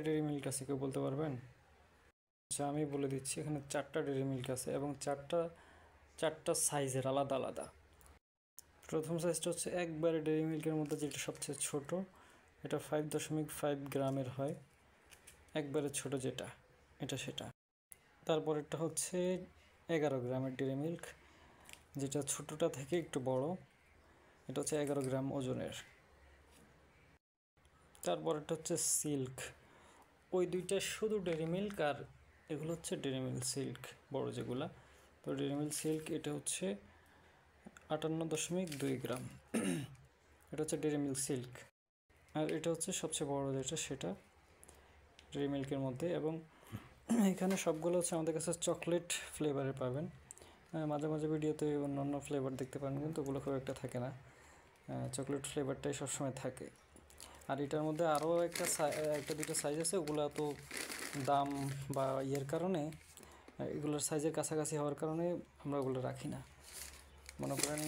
Dairy milk আছে কেউ বলতে পারবেন? আচ্ছা আমি বলে দিচ্ছি, এখানে 4টা ডেইরি মিল্ক আছে এবং চারটা সাইজের আলাদা আলাদা। প্রথম সাইজটা হচ্ছে একবারে ডেইরি মিল্কের মধ্যে যেটা সবচেয়ে ছোট, এটা 5.5 গ্রামের হয়, একবারে ছোট যেটা, এটা সেটা। তারপরেরটা হচ্ছে 11 গ্রামের ডেইরি মিল্ক, যেটা ছোটটা থেকে একটু বড়, এটা হচ্ছে 11 গ্রাম ওজনের। তারপরেরটা হচ্ছে সিল্ক, ওই দুইটা শুধু ডেইরি মিল্ক, আর এগুলো হচ্ছে ডেইরি মিল্ক সিল্ক বড় যেগুলা। তো ডেইরি মিল্ক সিল্ক এটা হচ্ছে 58.2 গ্রাম, এটা হচ্ছে ডেইরি মিল্ক সিল্ক। আর এটা হচ্ছে সবচেয়ে বড় যেটা, সেটা ডেইরি মিল্কের মধ্যে। এবং এখানে সবগুলো হচ্ছে আমাদের কাছে চকলেট ফ্লেভারের পাবেন। মাঝে মাঝে ভিডিওতে অন্যান্য ফ্লেভার দেখতে পারেন, কিন্তু ওগুলো খুব একটা থাকে না, চকলেট ফ্লেভারটাই সবসময় থাকে। আর এটার মধ্যে আরও একটা দুটো সাইজ আছে, ওগুলো তো দাম বা ইয়ের কারণে, এগুলোর সাইজের কাছাকাছি হওয়ার কারণে আমরা ওগুলো রাখি না। মনে করেন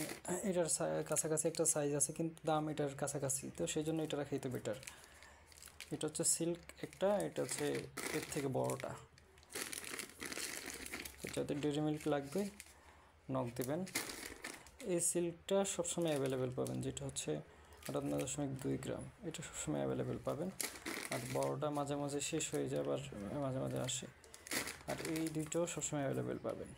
এটার কাছাকাছি একটা সাইজ আছে কিন্তু দাম এটার কাছাকাছি, তো সেই জন্য এটা রাখাই তো বেটার। এটা হচ্ছে সিল্ক একটা, এটা হচ্ছে এর থেকে বড়টা। যাদের ডেইরি মিল্ক লাগবে নক দেবেন। এই সিল্কটা সবসময় অ্যাভেলেবেল পাবেন, যেটা হচ্ছে 58.2 গ্রাম, এটা সবসময় অ্যাভেলেবেল পাবেন। আর বড়টা মাঝে মাঝে শেষ হয়ে যায়, আবার মাঝে মাঝে আসে। আর এই দুইটাও সবসময় অ্যাভেলেবেল পাবেন।